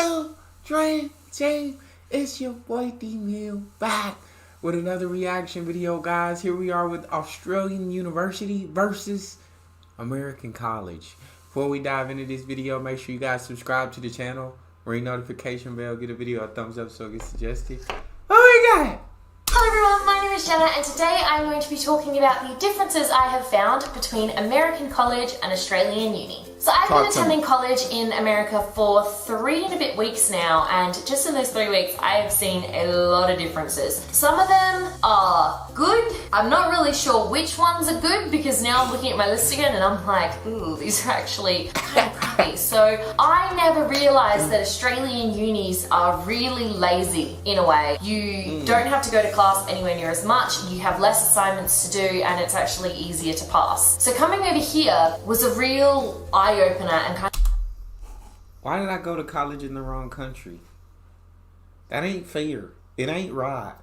Children team, it's your boy Neal back with another reaction video, guys. Here we are with Australian University versus American College. Before we dive into this video, make sure you guys subscribe to the channel, ring notification bell, get a video a thumbs up so it gets suggested. Oh my god! Hello everyone, my name is Jenna and today I'm going to be talking about the differences I have found between American college and Australian uni. So I've been attending college in America for 3 and a bit weeks now, and just in those 3 weeks I have seen a lot of differences. Some of them are good. I'm not really sure which ones are good because now I'm looking at my list again and I'm like, ooh, these are actually kind of crappy. So I never realized that Australian unis are really lazy in a way. You don't have to go to class anywhere near as much, you have less assignments to do, and it's actually easier to pass. So coming over here was a real eye-opener and kind of... Why did I go to college in the wrong country? That ain't fair. It ain't right.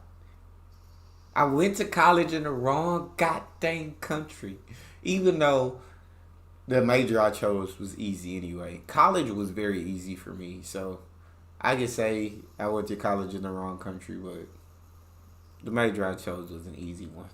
I went to college in the wrong goddamn country. Even though the major I chose was easy anyway. College was very easy for me, so I could say I went to college in the wrong country, but the major I chose was an easy one.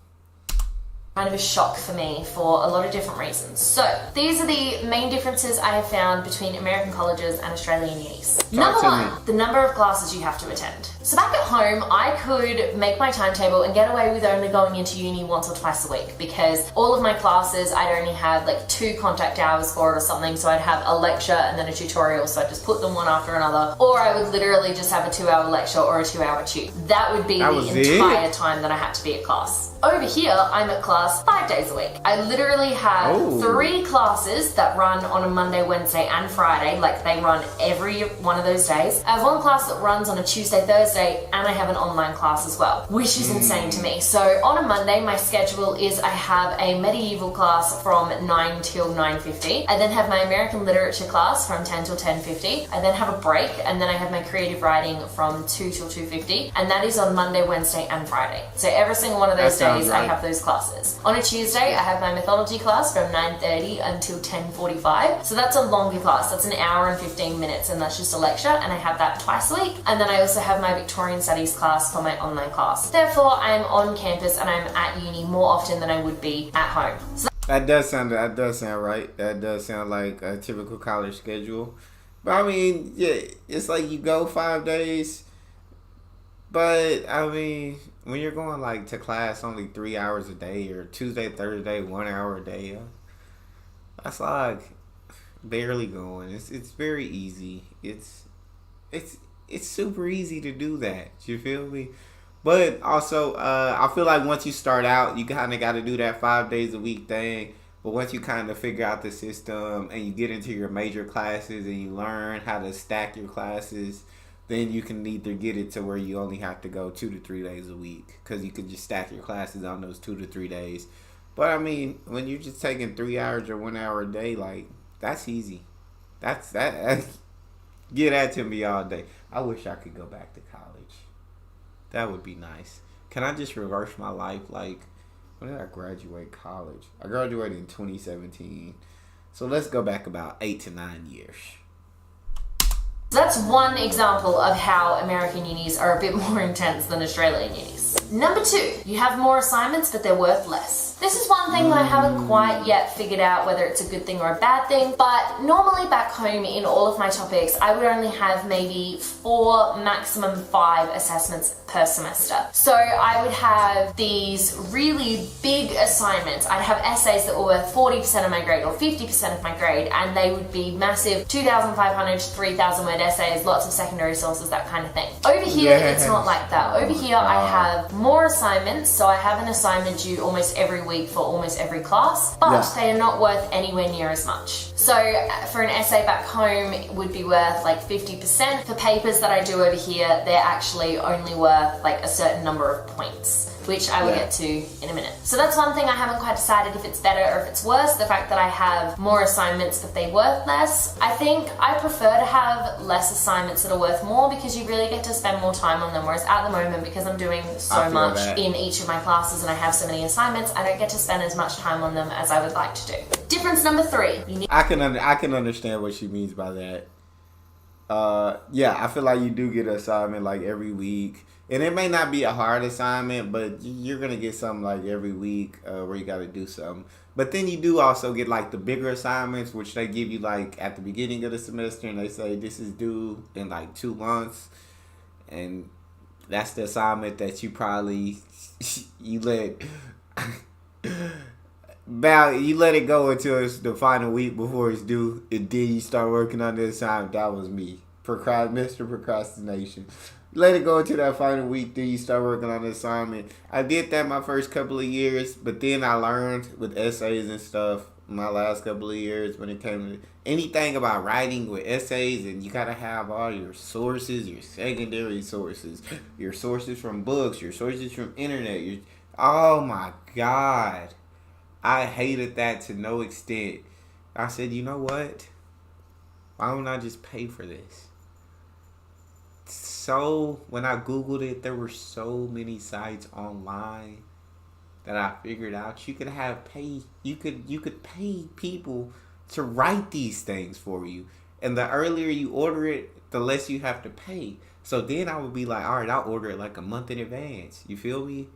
Kind of a shock for me for a lot of different reasons. So these are the main differences I have found between American colleges and Australian unis. Number one, the number of classes you have to attend. So back at home, I could make my timetable and get away with only going into uni once or twice a week because all of my classes, I'd only have like 2 contact hours for it or something. So I'd have a lecture and then a tutorial. So I'd just put them one after another. Or I would literally just have a 2-hour lecture or a 2-hour tute. That would be the entire time that I had to be at class. Over here, I'm at class 5 days a week. I literally have 3 classes that run on a Monday, Wednesday, and Friday. Like they run every one of those days. I have 1 class that runs on a Tuesday, Thursday, and I have an online class as well, which is insane to me. So on a Monday, my schedule is I have a medieval class from 9 till 9:50. I then have my American literature class from 10 till 10:50. I then have a break, and then I have my creative writing from 2 till 2:50, and that is on Monday, Wednesday, and Friday. So every single one of those days I have those classes. On a Tuesday, I have my mythology class from 9:30 until 10:45. So that's a longer class. That's an hour and 15 minutes, and that's just a lecture, and I have that twice a week. And then I also have my Victorian Studies class for my online class. Therefore, I'm on campus and I'm at uni more often than I would be at home. So That does sound right. That does sound like a typical college schedule. But I mean, yeah, it's like you go 5 days. But I mean, when you're going like to class only 3 hours a day, or Tuesday, Thursday, 1 hour a day, that's like barely going. It's very easy. It's super easy to do that. You feel me? But also, I feel like once you start out, you kind of got to do that 5 days a week thing. But once you kind of figure out the system and you get into your major classes and you learn how to stack your classes, then you can either get it to where you only have to go 2 to 3 days a week because you can just stack your classes on those 2 to 3 days. But I mean, when you're just taking 3 hours or 1 hour a day, like, that's easy. That get that to me all day. I wish I could go back to college. That would be nice. Can I just reverse my life? Like, when did I graduate college? I graduated in 2017. So let's go back about 8 to 9 years. that's one example of how American unis are a bit more intense than Australian unis. Number 2, you have more assignments, but they're worth less. This is one thing that I haven't quite yet figured out whether it's a good thing or a bad thing, but normally back home in all of my topics, I would only have maybe 4, maximum 5 assessments per semester. So I would have these really big assignments. I'd have essays that were worth 40% of my grade or 50% of my grade, and they would be massive 2,500 to 3,000 word essays, lots of secondary sources, that kind of thing. Over here, it's not like that. Over here, I have more assignments, so I have an assignment due almost every week for almost every class, but they are not worth anywhere near as much. So for an essay back home, it would be worth like 50%. For papers that I do over here, they're actually only worth like a certain number of points, which I will get to in a minute. So that's one thing I haven't quite decided if it's better or if it's worse, the fact that I have more assignments but they worth less. I think I prefer to have less assignments that are worth more because you really get to spend more time on them, whereas at the moment, because I'm doing so much in each of my classes and I have so many assignments, I don't get to spend as much time on them as I would like to do. Difference number 3. I can understand what she means by that. Yeah, I feel like you do get an assignment like every week. And it may not be a hard assignment, but you're going to get something like every week where you got to do something. But then you do also get like the bigger assignments, which they give you like at the beginning of the semester, and they say this is due in like 2 months. And that's the assignment that you probably, you let, you let it go until it's the final week before it's due, and then you start working on the assignment. That was me. Mr. Procrastination. Let it go into that final week, then you start working on the assignment. I did that my first couple of years, but then I learned with essays and stuff my last couple of years when it came to anything about writing with essays, and you gotta have all your sources, your secondary sources, your sources from books, your sources from internet. Oh my God. I hated that to no extent. I said, you know what? Why don't I just pay for this? So when I Googled it, there were so many sites online that I figured out you could pay people to write these things for you. And the earlier you order it, the less you have to pay. So then I would be like, all right, I'll order it like a month in advance. You feel me?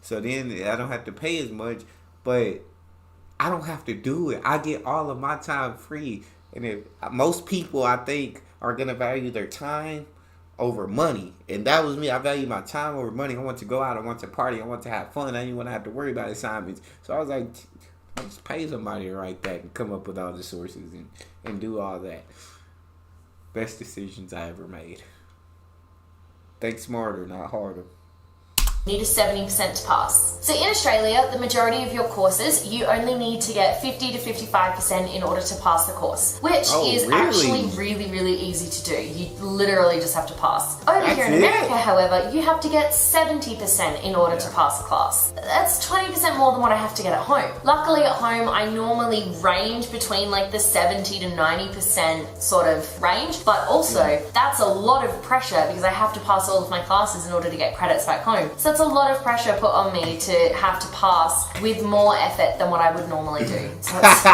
So then I don't have to pay as much, but I don't have to do it. I get all of my time free. And if most people, I think, are going to value their time over money. And that was me. I value my time over money. I want to go out. I want to party. I want to have fun. I didn't want to have to worry about assignments. So I was like, I'll just pay somebody to write that and come up with all the sources and do all that. Best decisions I ever made. Think smarter, not harder. Need a 70% to pass. So in Australia, the majority of your courses, you only need to get 50 to 55% in order to pass the course, which is actually really, really easy to do. You literally just have to pass. Over here in America, however, you have to get 70% in order to pass the class. That's 20% more than what I have to get at home. Luckily at home, I normally range between like the 70 to 90% sort of range, but also that's a lot of pressure because I have to pass all of my classes in order to get credits back home. So that's a lot of pressure put on me to have to pass with more effort than what I would normally do. So that's,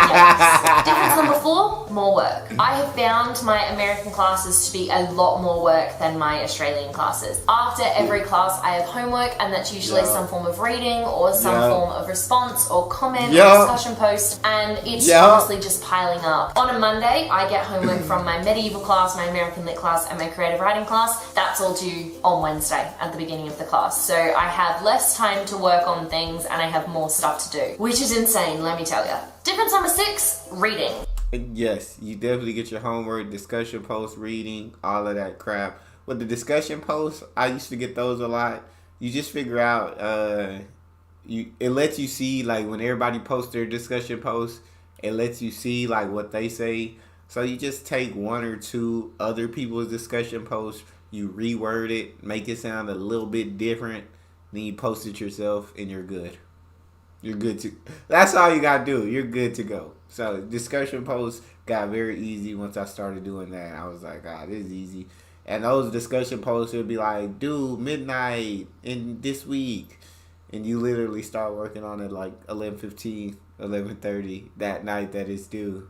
Difference number 4, more work. I have found my American classes to be a lot more work than my Australian classes. After every class, I have homework, and that's usually some form of reading or some form of response or comment or discussion post, and it's honestly just piling up. On a Monday, I get homework from my medieval class, my American lit class, and my creative writing class. That's all due on Wednesday at the beginning of the class. So I have less time to work on things and I have more stuff to do, which is insane, let me tell you. Difference number 6, reading. Yes, you definitely get your homework, discussion post, reading, all of that crap. With the discussion posts, I used to get those a lot. You just figure out, it lets you see, like, when everybody posts their discussion posts, it lets you see, like, what they say. So you just take 1 or 2 other people's discussion posts, you reword it, make it sound a little bit different, then you post it yourself, and you're good. You're good to... That's all you gotta do. You're good to go. So, discussion posts got very easy once I started doing that. I was like, this is easy. And those discussion posts would be like, dude, midnight in this week. And you literally start working on it like 11:15, 11:30 that night that it's due.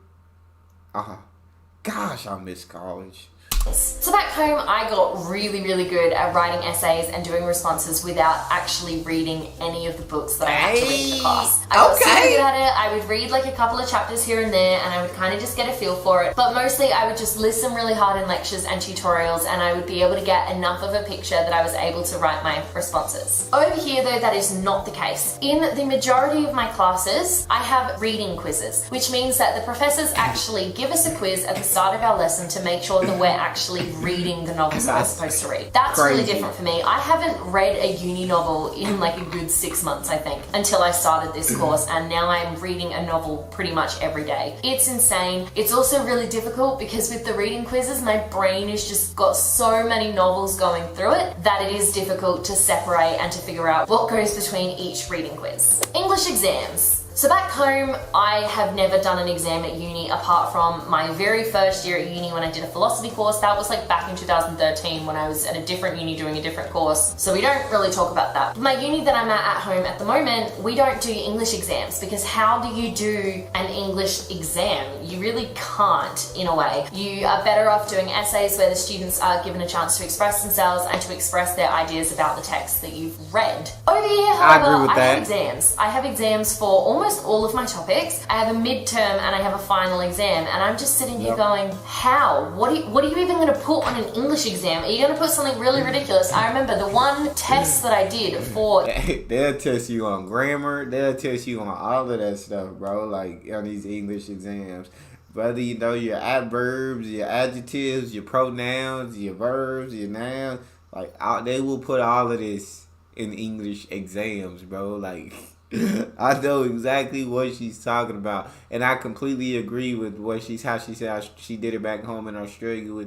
Gosh, I miss college. So back home, I got really, really good at writing essays and doing responses without actually reading any of the books that I had to read for class. I got super good at it. I would read like a couple of chapters here and there, and I would kind of just get a feel for it. But mostly I would just listen really hard in lectures and tutorials, and I would be able to get enough of a picture that I was able to write my responses. Over here though, that is not the case. In the majority of my classes, I have reading quizzes, which means that the professors actually give us a quiz at the start of our lesson to make sure that we're actually reading the novels that we're supposed to read. That's really different for me. I haven't read a uni novel in like a good 6 months, I think, until I started this course, and now I'm reading a novel pretty much every day. It's insane. It's also really difficult because with the reading quizzes, my brain has just got so many novels going through it that it is difficult to separate and to figure out what goes between each reading quiz. English exams. So back home, I have never done an exam at uni apart from my very first year at uni when I did a philosophy course. That was like back in 2013 when I was at a different uni doing a different course. So we don't really talk about that. My uni that I'm at home at the moment, we don't do English exams because how do you do an English exam? You really can't, in a way. You are better off doing essays where the students are given a chance to express themselves and to express their ideas about the text that you've read. Over here, however, I have exams. I have exams for almost all of my topics. I have a midterm and I have a final exam, and I'm just sitting here going, how? What are you even going to put on an English exam? Are you going to put something really ridiculous? I remember the one test that I did for... They'll test you on grammar. They'll test you on all of that stuff, bro, like on these English exams. Whether you know your adverbs, your adjectives, your pronouns, your verbs, your nouns, like they will put all of this in English exams, bro. Like, I know exactly what she's talking about, and I completely agree with how she said she did it back home in Australia.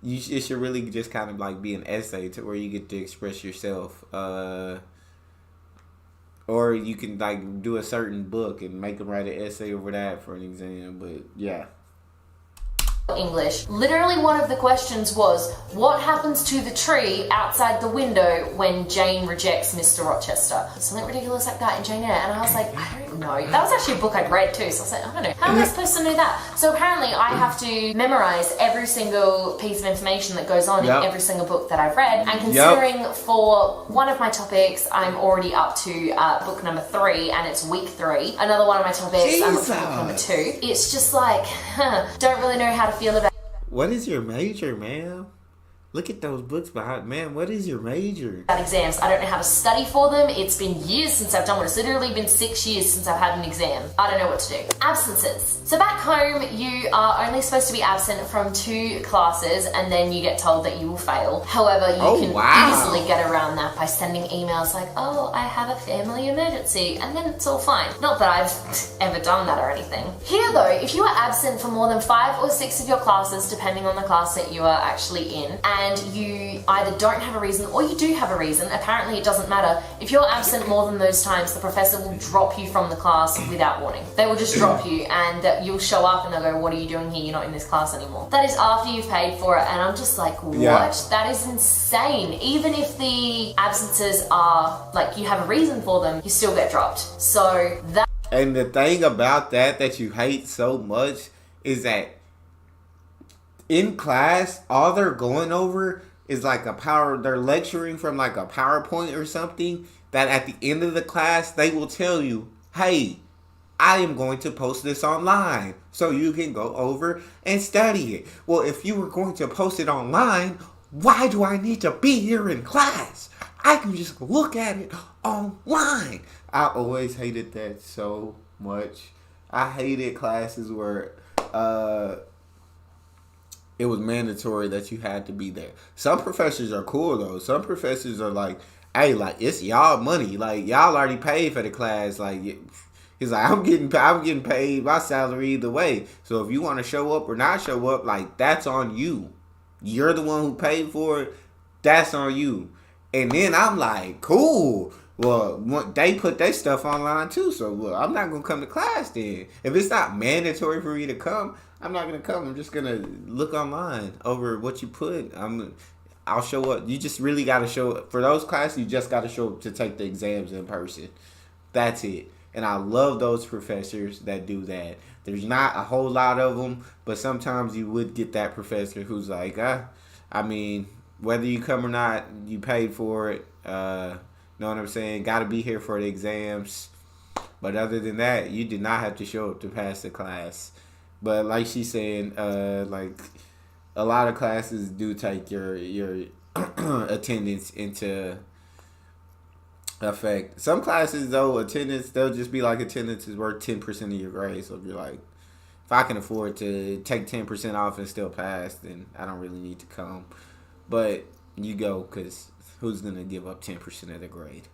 It should really just kind of like be an essay to where you get to express yourself, or you can like do a certain book and make them write an essay over that for an exam. But yeah. English. Literally one of the questions was, what happens to the tree outside the window when Jane rejects Mr. Rochester? Something ridiculous like that in Jane Eyre. And I was like, I don't know. That was actually a book I'd read too, so I was like, I don't know. How am I supposed to know that? So apparently I have to memorize every single piece of information that goes on in every single book that I've read. And considering for one of my topics, I'm already up to book number 3 and it's week 3. Another one of my topics, I'm up to book number 2. It's just like, don't really know how to feel about. What is your major, ma'am? Look at those books behind, man. What is your major? Exams. I don't know how to study for them. It's been years since I've done one. It's literally been 6 years since I've had an exam. I don't know what to do. Absences. So back home, you are only supposed to be absent from 2 classes and then you get told that you will fail. However, you can easily get around that by sending emails like, oh, I have a family emergency, and then it's all fine. Not that I've ever done that or anything. Here though, if you are absent for more than 5 or 6 of your classes, depending on the class that you are actually in, and you either don't have a reason or you do have a reason, apparently it doesn't matter. If you're absent more than those times, the professor will drop you from the class without warning. They will just drop you and you'll show up and they'll go, what are you doing here? You're not in this class anymore. That is after you've paid for it, and I'm just like, what? Yeah. That is insane. Even if the absences are, like, you have a reason for them, you still get dropped. So that... And the thing about that you hate so much is that in class, all they're going over is like they're lecturing from like a PowerPoint or something, that at the end of the class, they will tell you, hey, I am going to post this online so you can go over and study it. Well, if you were going to post it online, why do I need to be here in class? I can just look at it online. I always hated that so much. I hated classes where it was mandatory that you had to be there. Some professors are cool though. Some professors are like, hey, like, it's y'all money. Like, y'all already paid for the class. Like, he's like, I'm getting paid my salary either way. So if you want to show up or not show up, like, that's on you. You're the one who paid for it. That's on you. And then I'm like, cool. Well, they put their stuff online too. So, well, I'm not going to come to class then. If it's not mandatory for me to come, I'm not going to come. I'm just going to look online over what you put. I'll show up. You just really got to show up. For those classes, you just got to show up to take the exams in person. That's it. And I love those professors that do that. There's not a whole lot of them, but sometimes you would get that professor who's like, I mean, whether you come or not, you paid for it. Know what I'm saying? Got to be here for the exams. But other than that, you did not have to show up to pass the class. But like she's saying, like, a lot of classes do take your attendance into effect. Some classes, though, attendance, they'll just be like, attendance is worth 10% of your grade. So if you're like, if I can afford to take 10% off and still pass, then I don't really need to come. But you go, because who's going to give up 10% of the grade?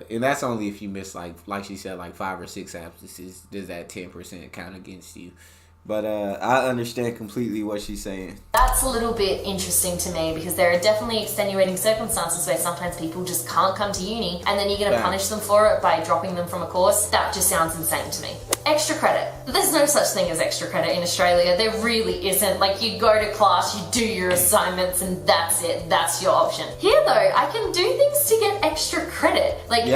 And that's only if you miss, like she said, like 5 or 6 absences. Does that 10% count against you? But I understand completely what she's saying. That's that's a little bit interesting to me because there are definitely extenuating circumstances where sometimes people just can't come to uni and then you're going to punish them for it by dropping them from a course. That just sounds insane to me. Extra credit. There's no such thing as extra credit in Australia. There really isn't. Like, you go to class, you do your assignments, and that's it. That's your option. Here though, I can do things to get extra credit. Like, if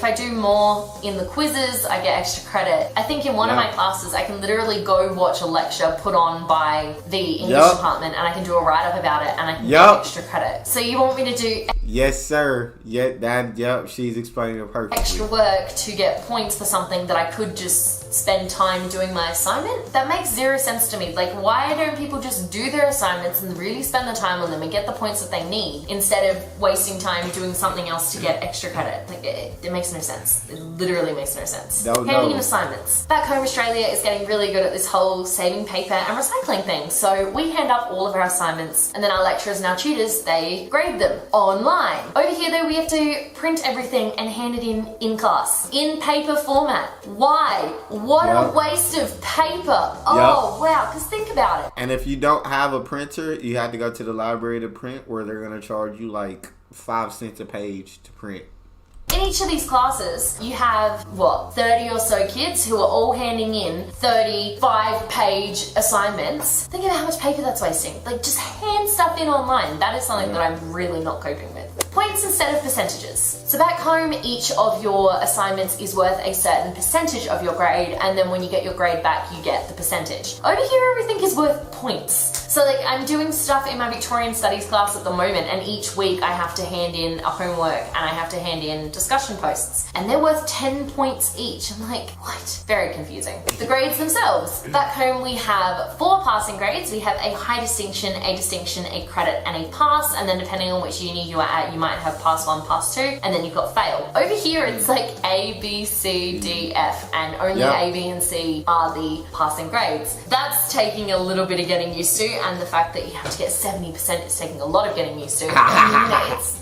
I do more in the quizzes, I get extra credit. I think in one of my classes, I can literally go watch a lecture put on by the English department, and I can do a write-up about it, and I can get extra credit. So you want me to do... Yes, sir. She's explaining it perfectly. Extra work to get points for something that I could just spend time doing my assignment? That makes zero sense to me. Like, why don't people just do their assignments and really spend the time on them and get the points that they need instead of wasting time doing something else to get extra credit? Like, it makes no sense. It literally makes no sense. Handing in assignments. Back home, Australia is getting really good at this whole saving paper and recycling thing. So we hand up all of our assignments, and then our lecturers and our tutors, they grade them online. Over here though, we have to print everything and hand it in class. In paper format. Why? What a waste of paper. Oh, wow. Because think about it. And if you don't have a printer, you have to go to the library to print, where they're going to charge you like 5 cents a page to print. In each of these classes, you have, 30 or so kids who are all handing in 35-page assignments. Think about how much paper that's wasting. Like, just hand stuff in online. That is something that I'm really not coping with. Points instead of percentages. So back home, each of your assignments is worth a certain percentage of your grade, and then when you get your grade back, you get the percentage. Over here, everything is worth points. So like, I'm doing stuff in my Victorian Studies class at the moment, and each week I have to hand in a homework and I have to hand in discussion posts, and they're worth 10 points each. I'm like, what? Very confusing. The grades themselves. Back home, we have 4 passing grades. We have a high distinction, a credit, and a pass, and then depending on which uni you are at, you might have pass 1, pass 2, and then you've got fail. Over here, it's like A, B, C, D, F, and only A, B, and C are the passing grades. That's taking a little bit of getting used to, and the fact that you have to get 70% is taking a lot of getting used to.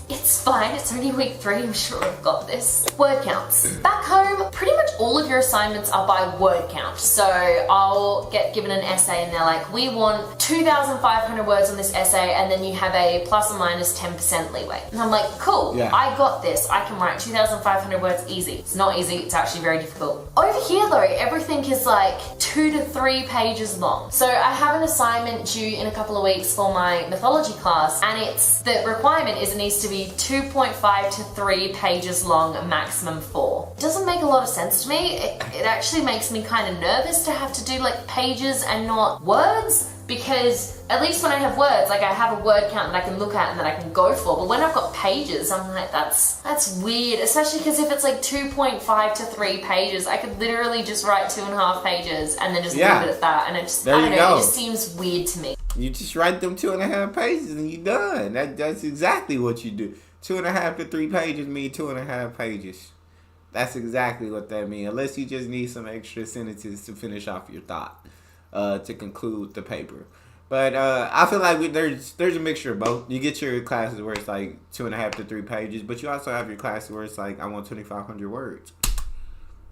It's fine, it's only week 3, I'm sure I've got this. Word counts. Back home, pretty much all of your assignments are by word count. So I'll get given an essay and they're like, we want 2,500 words on this essay, and then you have a plus or minus 10% leeway. And I'm like, cool, I got this. I can write 2,500 words easy. It's not easy, it's actually very difficult. Over here though, everything is like 2 to 3 pages long. So I have an assignment due in a couple of weeks for my mythology class, and the requirement is it needs to be 2.5 to 3 pages long, maximum 4. It doesn't make a lot of sense to me. It actually makes me kind of nervous to have to do like pages and not words, because at least when I have words, like I have a word count that I can look at and that I can go for, but when I've got pages, I'm like, that's weird, especially because if it's like 2.5 to 3 pages, I could literally just write 2.5 pages and then just leave it at that, and it just, I don't know, it just seems weird to me. You just write them 2.5 pages and you're done. That's exactly what you do. 2.5 to 3 pages mean 2.5 pages. That's exactly what that means. Unless you just need some extra sentences to finish off your thought, to conclude the paper. But I feel like there's a mixture of both. You get your classes where it's like 2.5 to 3 pages, but you also have your classes where it's like, I want 2,500 words.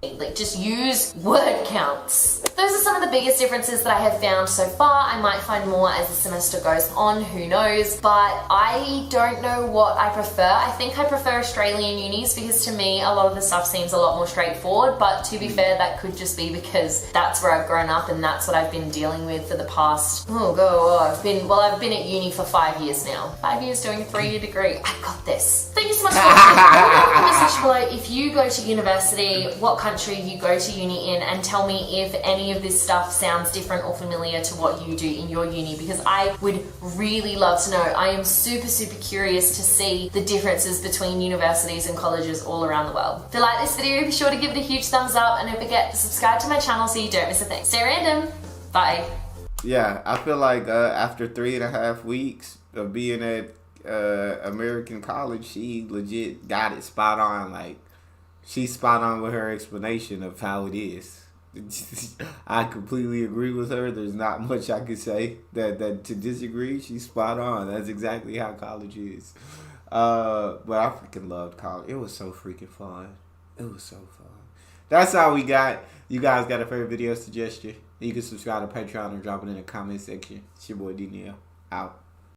Like, just use word counts. Those are some of the biggest differences that I have found so far. I might find more as the semester goes on, who knows, but I don't know what I prefer. I think I prefer Australian unis because to me a lot of the stuff seems a lot more straightforward, but to be fair, that could just be because that's where I've grown up and that's what I've been dealing with for the past, I've been at uni for 5 years now. 5 years doing a 3-year degree. I got this. Thank you so much for watching. Leave a message below if you go to university, what country you go to uni in, and tell me if any of this stuff sounds different or familiar to what you do in your uni, because I would really love to know. I am super curious to see the differences between universities and colleges all around the world. If you like this video, be sure to give it a huge thumbs up, and don't forget to subscribe to my channel so you don't miss a thing. Stay random. Bye. Yeah, I feel like after 3.5 weeks of being at American college, she legit got it spot on. Like, she's spot on with her explanation of how it is. I completely agree with her. There's not much I could say that to disagree. She's spot on. That's exactly how college is. But I freaking loved college. It was so freaking fun. It was so fun. That's all we got. You guys got a favorite video suggestion? You can subscribe to Patreon or drop it in the comment section. It's your boy D Neal. Out.